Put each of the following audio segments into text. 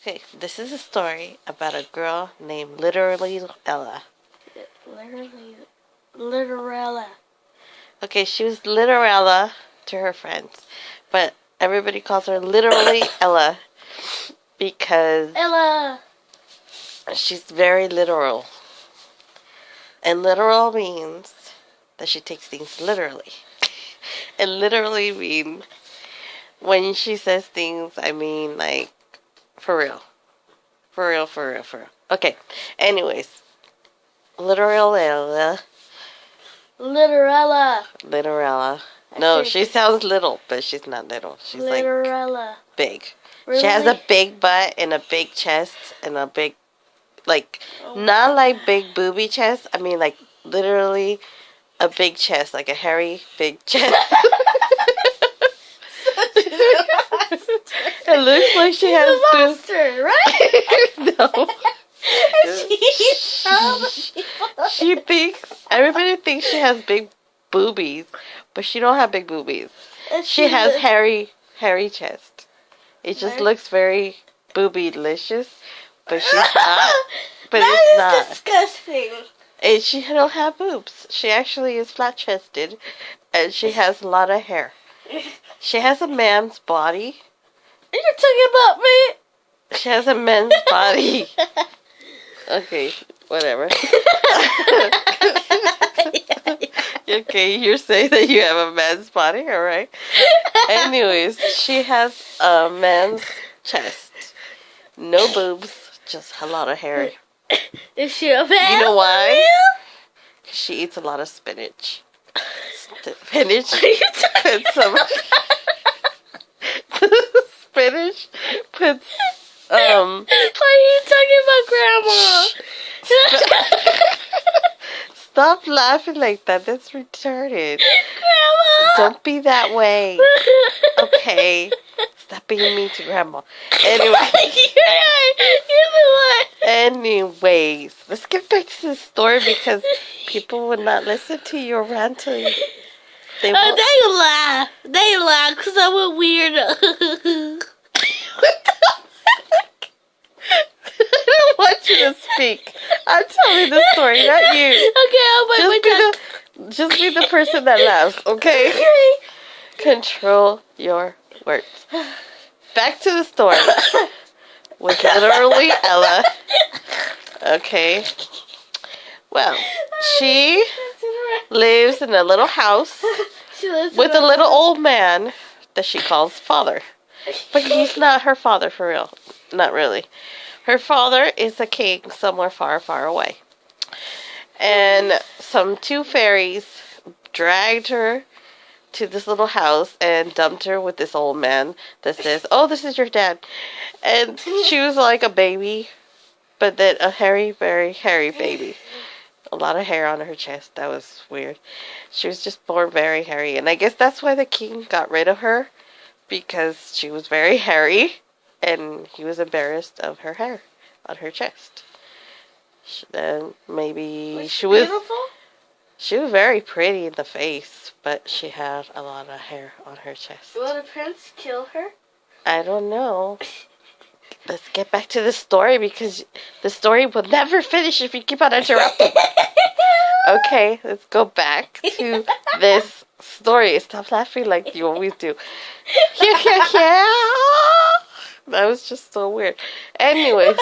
Okay, this is a story about a girl named Literally Ella. Literella. Okay, she was Literella to her friends, but everybody calls her Literally Ella because Ella. she's very literal. And literal means that she takes things literally. And literally means when she says things, I mean like for real. For real, for real, for real. Okay, anyways. Literella. Literella. No, she sounds little, but she's not little. She's Literella. like big. Really? She has a big butt and a big chest and a big, like, not like big booby chest. I mean, like, literally a big chest, like a hairy big chest. It looks like she has monster, right? No. She thinks everybody thinks she has big boobies, but she don't have big boobies. She has hairy chest. It just looks very booby-licious, but she's not. But it's not. That is disgusting. And she don't have boobs. She actually is flat-chested, and she has a lot of hair. She has a man's body. You're talking about me? She has a man's body. Okay, whatever. Okay, you're saying that you have a man's body, alright? Anyways, she has a man's chest. No boobs, just a lot of hair. Is she a man? You know why? 'Cause she eats a lot of spinach. Spinach? Puts some... Spinach puts... Why are you talking about Grandma? Stop laughing like that. That's retarded. Grandma! Don't be that way. Okay. Stop being mean to Grandma. Anyway. You're the one. Anyways. Let's get back to the story because people would not listen to your ranting. They laugh. They laugh because I'm a weirdo. What the heck? I don't want you to speak. I'm telling the story, not you. Okay, I'll Just be the person that laughs, okay? Control your words. Back to the story. With Literally Ella. Okay. Well, she lives in a little house with a little old man that she calls father. But he's not her father for real. Not really. Her father is a king somewhere far, far away. And some two fairies dragged her to this little house and dumped her with this old man that says, "Oh, this is your dad." And she was like a baby, but then a hairy, very hairy baby. A lot of hair on her chest. That was weird. She was just born very hairy. And I guess that's why the king got rid of her, because she was very hairy and he was embarrassed of her hair on her chest. Then maybe she was beautiful? She was very pretty in the face, but she had a lot of hair on her chest. Will the prince kill her? I don't know. Let's get back to the story because the story will never finish if you keep on interrupting. Okay, let's go back to this story. Stop laughing like you always do. Yeah. That was just so weird. Anyways,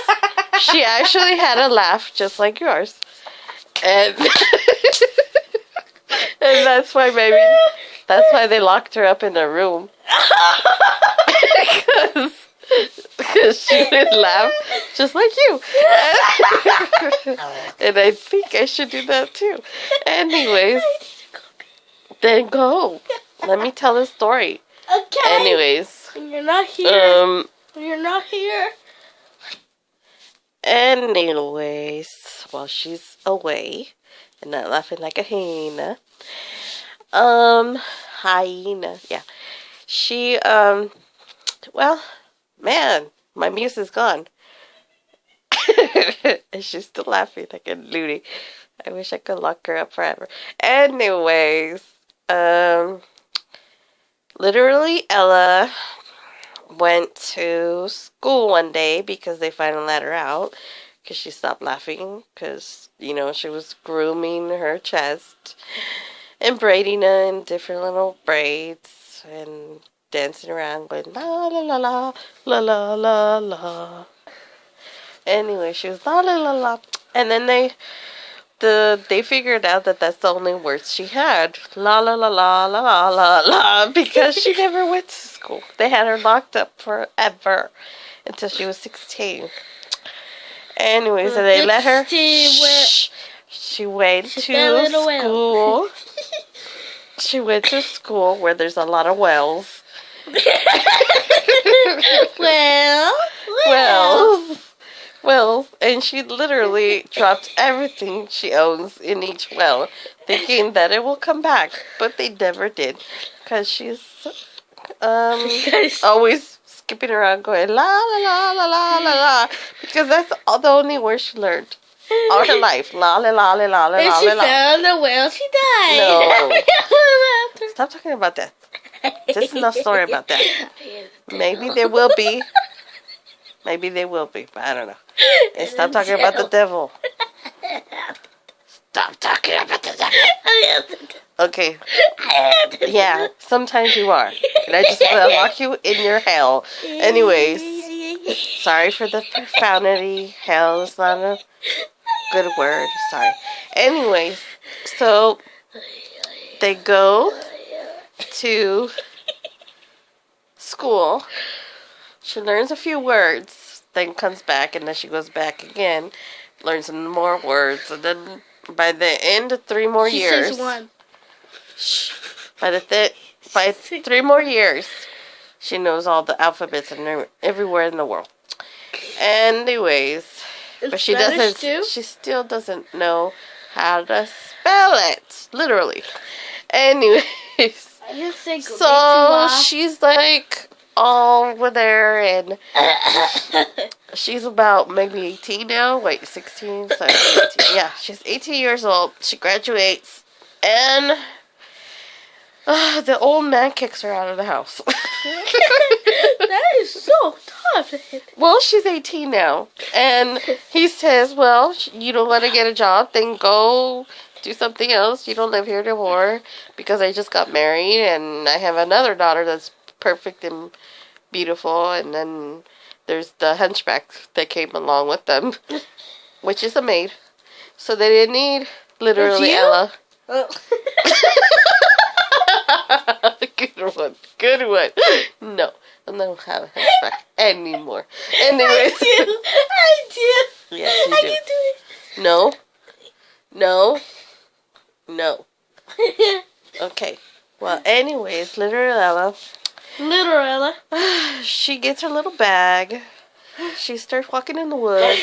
she actually had a laugh just like yours. And and that's why they locked her up in a room. Because she would laugh just like you. And I think I should do that too. Anyways, then go. Let me tell the story. Okay. Anyways. You're not here. You're not here. Anyways, while she's away and not laughing like a hyena. Hyena. Yeah. She, well, man, my muse is gone. And she's still laughing like a loony. I wish I could lock her up forever. Anyways, Literally Ella went to school one day because they finally let her out because she stopped laughing because, she was grooming her chest and braiding it in different little braids and dancing around going la la la la la la la la. Anyway, she was la la la la. And then they figured out that that's the only words she had. La la la la la la la la, because she never went to school. They had her locked up forever until she was 16. Anyway, so they let her. She went to school. She went to school where there's a lot of wells. Wells, and she literally dropped everything she owns in each well, thinking that it will come back, but they never did, because she's always skipping around going la la la la la la la, because that's the only word she learned all her life. La la la la la la la. And she fell in the well. She died. No. Stop talking about that. Just enough story about that. Maybe there will be. Maybe they will be, but I don't know. And stop talking about the devil. Stop talking about the devil. Okay. Yeah, sometimes you are. And I just want to lock you in your hell. Anyways, sorry for the profanity. Hell is not a good word. Sorry. Anyways, so they go to school. She learns a few words, then comes back, and then she goes back again, learns some more words, and then by the end of 3 more years, says one. By 3 more years, she knows all the alphabets and everywhere in the world. Anyways, but she doesn't. Too? She still doesn't know how to spell it, literally. Anyways, so she's like all over there, and she's about maybe 18 now. Wait, 16, 17, 18. Yeah, she's 18 years old. She graduates, and the old man kicks her out of the house. That is so tough. Well, she's 18 now, and he says, well, you don't want to get a job, then go do something else. You don't live here anymore, because I just got married, and I have another daughter that's perfect and beautiful, and then there's the hunchback that came along with them, which is a maid. So they didn't need, literally, Ella. Oh. Good one. No, I don't have a hunchback anymore. Anyways. I do. Yes, you I do. can do it. No. Okay. Well, anyways, Ella. She gets her little bag. She starts walking in the woods.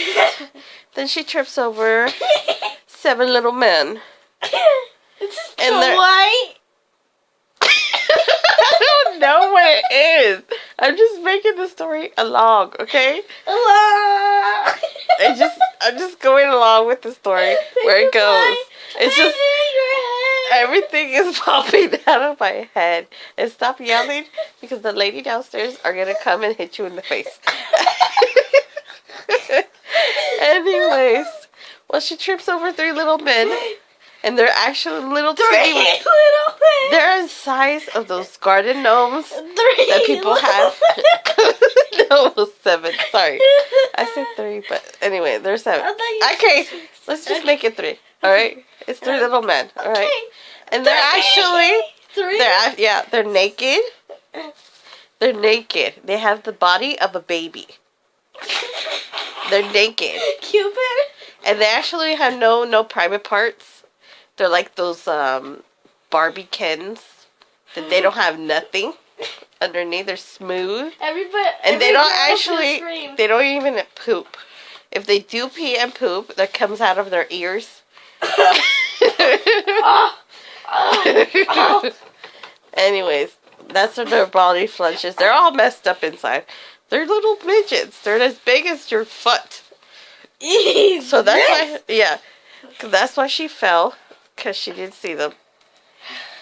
Then she trips over 7 little men. It's just white. I don't know what it is. I'm just making the story along, okay? I'm just going along with the story where it goes. It's just everything is popping out of my head. And stop yelling, because the lady downstairs are gonna come and hit you in the face. Anyways, well, she trips over 3 little men. And they're actually little tiny. They're the size of those garden gnomes that people have. No, 7. Sorry. I said 3, but anyway, they're 7. Okay, let's just make it 3. Alright? It's 3 little men. Alright? And they're actually... 3? They're naked. They're naked. They have the body of a baby. They're naked. Cupid? And they actually have no private parts. They're like those Barbie Kens that they don't have nothing underneath. They're smooth. And they don't even poop. If they do pee and poop, that comes out of their ears. Anyways, that's what their body flushes. They're all messed up inside. They're little midgets. They're as big as your foot. So that's why, that's why she fell. Because she didn't see them.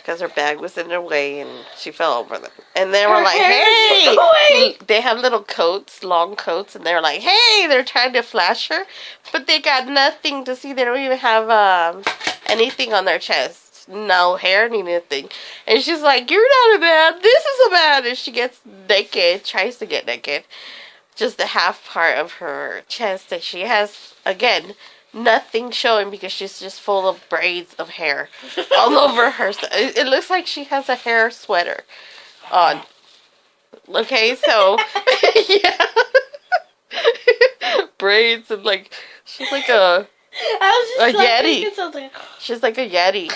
because her bag was in their way and she fell over them. And they were Her like, hair is in the hey! way. They have little coats, long coats, and they're like, hey! They're trying to flash her, but they got nothing to see. They don't even have anything on their chest. No hair, ni nothing. And she's like, you're not a man. This is a man. And she gets naked, tries to get naked. Just the half part of her chest that she has, again, nothing showing because she's just full of braids of hair all over her. It looks like she has a hair sweater on. Okay, so, yeah. Braids and like, she's like a Yeti. Thinking something. She's like a Yeti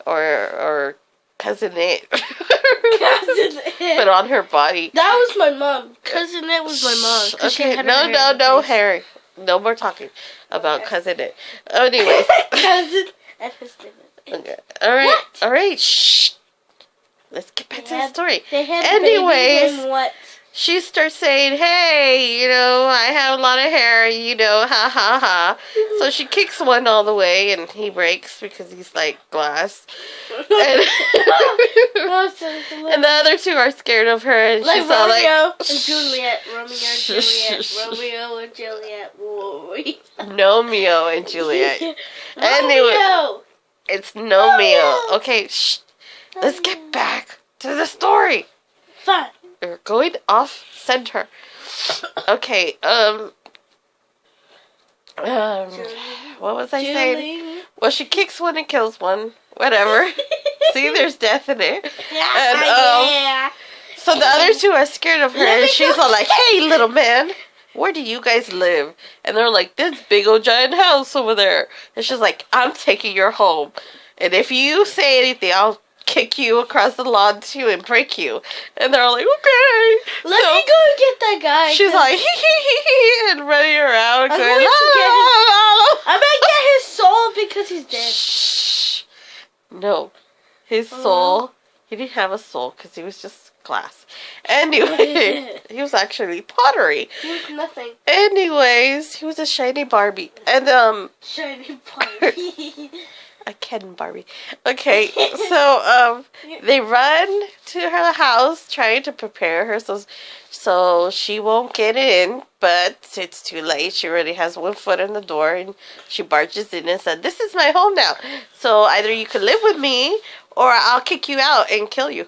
or Cousin It. Cousin It. But on her body. That was my mom. Cousin It was my mom. 'Cause she Okay, had her hair in the no, face. Harry. No more talking about Cousin It. Anyways. Cousin and his name. Okay. Alright. What? Alright. Shh. Let's get back to the story. They had Anyways. baby named what? She starts saying, hey, you know, I have a lot of hair, you know, ha ha ha. So she kicks one all the way and he breaks because he's like glass. And, and the other two are scared of her and Like she's all like, Romeo and Juliet. Romeo and Juliet. Nomeo and Juliet. Anyway, Romeo. it's Nomeo. Okay, shh. Let's get back to the story. Fine. We're going off center. Okay, what was I saying? Well, she kicks one and kills one. Whatever. See, there's death in it. Yeah. So the other two are scared of her, and she's all like, hey, little man, where do you guys live? And they're like, this big old giant house over there. And she's like, I'm taking you home. And if you say anything, I'll kick you across the lawn too and break you. And they're all like, okay. Let me go and get that guy. She's like, hee hee hee hee, and running around. I'm Going, going to la, get la, la, la. I'm gonna get his soul because he's dead. Shh. No. His soul, he didn't have a soul because he was just glass. Anyway, he was actually pottery. He was nothing. Anyways, he was a shiny Barbie. And, Shiny Barbie. a Ken Barbie. Okay, so, they run to her house trying to prepare her so she won't get in, but it's too late. She already has one foot in the door and she barges in and said, this is my home now. So either you can live with me or I'll kick you out and kill you.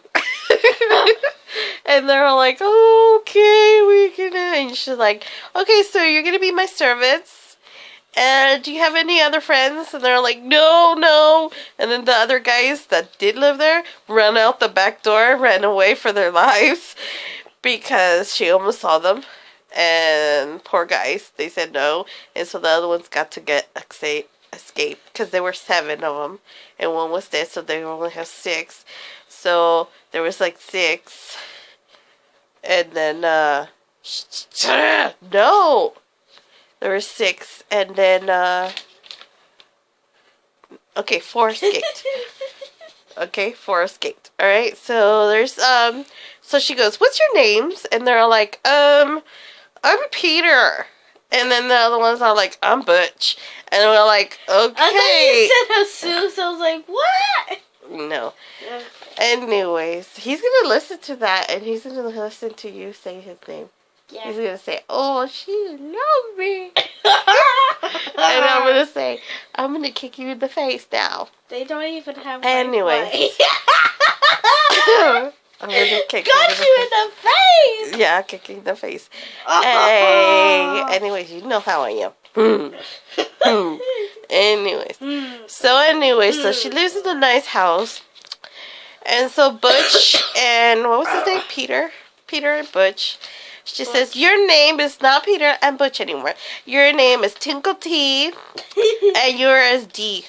And they're all like, okay, we can. And she's like, okay, so you're going to be my servants. And do you have any other friends? And they're like, no. And then the other guys that did live there ran out the back door, ran away for their lives because she almost saw them. And poor guys, they said no. And so the other ones got to escape because there were 7 of them. And one was dead, so they only have 6. So there was like 6. And then, no! There were 6, and then, okay, 4 escaped. Okay, 4 escaped. Alright, so there's, so she goes, what's your names? And they're all like, I'm Peter. And then the other ones are like, I'm Butch. And we're like, okay. I thought you said Jesus. I was like, what? No. Anyways, he's gonna listen to that, and he's gonna listen to you say his name. Yeah. He's gonna say, oh, she loved me. And I'm gonna say, I'm gonna kick you in the face now. They don't even have Anyway. Wi-Fi. I'm gonna kick Got you in the face. Yeah, kicking the face. Hey. Anyways, you know how I am. Anyways. So she lives in a nice house. And so Butch and, what was his name? Peter and Butch. She says, your name is not Peter and Butch anymore. Your name is Twinkle T. And yours D.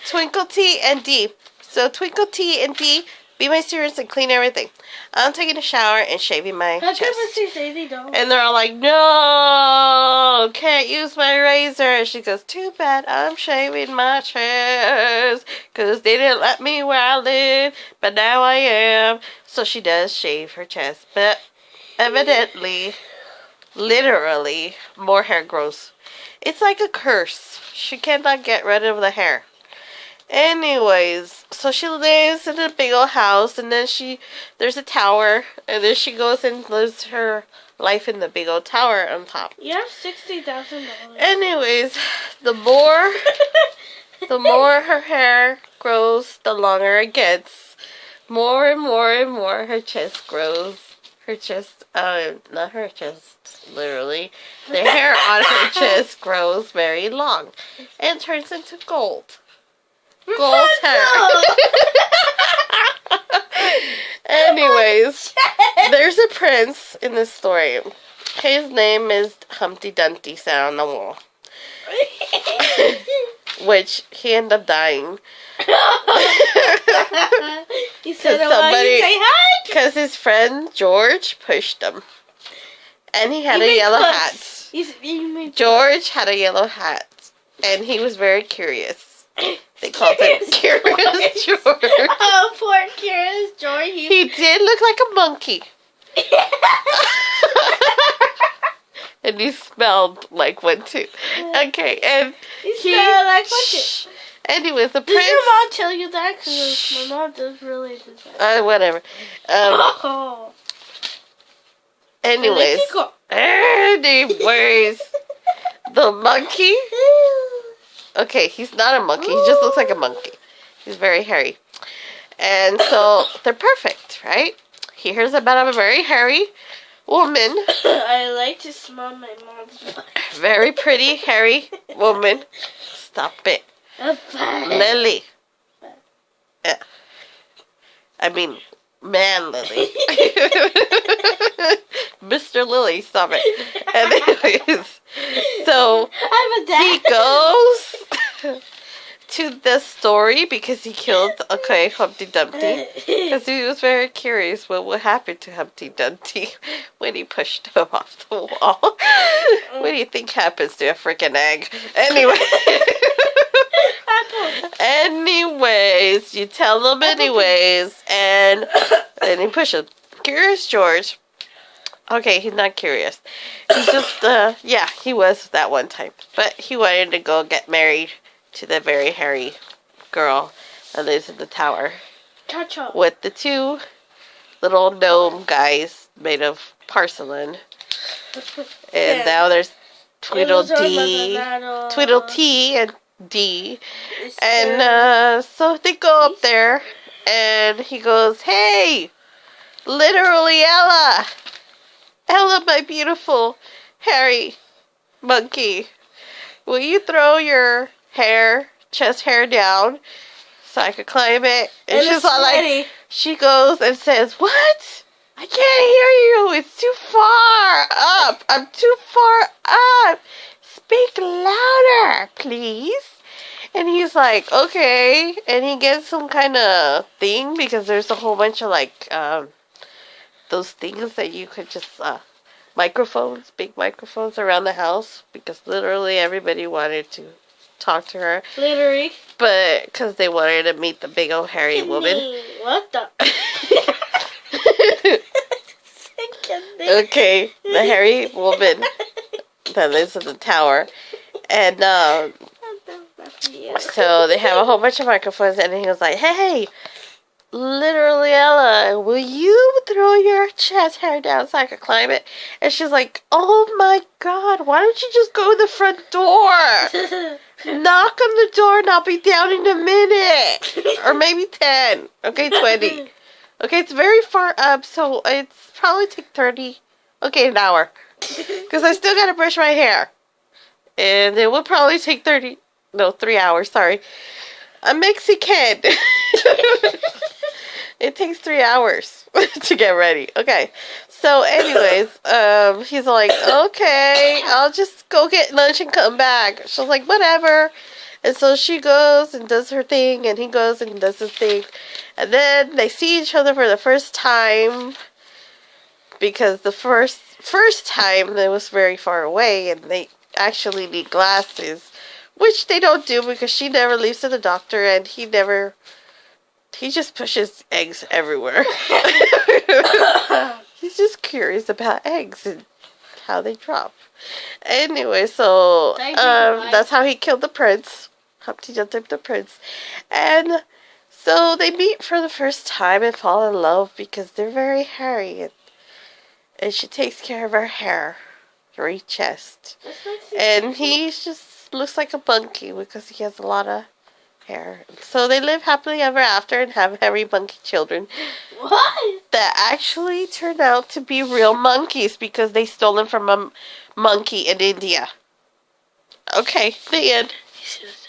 Twinkle T and D. So Twinkle T and D, be my servants and clean everything. I'm taking a shower and shaving my How chest. come she say they don't? And they're all like, no, can't use my razor. And she goes, too bad, I'm shaving my chest. Because they didn't let me where I live, but now I am. So she does shave her chest. But evidently, literally, more hair grows. It's like a curse. She cannot get rid of the hair. Anyways, so she lives in a big old house, and then there's a tower, and then she goes and lives her life in the big old tower on top. You have $60,000. Anyways, the more her hair grows, the longer it gets. More and more and more her chest grows. Her chest, not her chest, literally. The hair on her chest grows very long and turns into gold. Gold hair. Anyways, there's a prince in this story. His name is Humpty Dumpty, sat on the wall. Which he ended up dying. He said, somebody say hi? Because his friend George pushed him. And he had a yellow hat. George had a yellow hat. And he was very curious. They called him Curious George. Oh, poor Curious George. He did look like a monkey. And he smelled like one too. Okay, and he smelled like one too. Anyways, the Did prince... your mom tell you that? Because my mom does really do that. Whatever. Anyways, the monkey... Okay, he's not a monkey. He just looks like a monkey. He's very hairy. And so, they're perfect, right? He hears about a very hairy woman. I like to smell my mom's butt. Very pretty, hairy woman. Stop it. Lily. I mean, man Lily. Mr. Lily, stop it. Anyways, so he goes to the story because he killed, Humpty Dumpty. Because he was very curious what would happen to Humpty Dumpty when he pushed him off the wall. What do you think happens to a freaking egg? Anyway. Anyways, you tell them anyways, and then he pushes. Curious George. Okay, he's not curious. He's just, yeah, he was that one time. But he wanted to go get married to the very hairy girl that lives in the tower. Cha-cha. With the two little gnome guys made of porcelain. And now there's Tweedledee, Tweedledee and D. And so they go up there, and he goes, "Hey, literally Ella. Ella, my beautiful hairy monkey. Will you throw your chest hair down so I could climb it?" And she's all like, she goes and says, "What? I can't hear you. It's too far up. I'm too far up. Speak louder, please." And he's like, "Okay." And he gets some kind of thing because there's a whole bunch of those things that you could just microphones, big microphones around the house, because literally everybody wanted to talk to her. Literally. But because they wanted to meet the big old hairy woman. What the? Okay, the hairy woman that lives in the tower. And so they have a whole bunch of microphones, and he was like, "Hey, literally Ella, will you throw your chest hair down so I can climb it?" And she's like, "Oh my God, why don't you just go to the front door? Knock on the door and I'll be down in a minute. Or maybe 10. Okay, 20. Okay, it's very far up, so it's probably take 30. Okay, an hour. Because I still gotta brush my hair. And it will probably take 3 hours, sorry. I'm Mexican. It takes 3 hours to get ready. Okay. So anyways, he's like, "Okay, I'll just go get lunch and come back." She's like, "Whatever." And so she goes and does her thing, and he goes and does his thing. And then they see each other for the first time, because the first time they was very far away, and they actually need glasses, which they don't do because she never leaves to the doctor, and he just pushes eggs everywhere. He's just curious about eggs and how they drop. Anyway, so that's how he killed the prince. Humpty Dumpty the prince. And so they meet for the first time and fall in love because they're very hairy. And she takes care of her hair, her chest. And he just looks like a monkey because he has a lot of hair. So they live happily ever after and have hairy monkey children. What? That actually turn out to be real monkeys because they stole them from a monkey in India. Okay, the end. You should have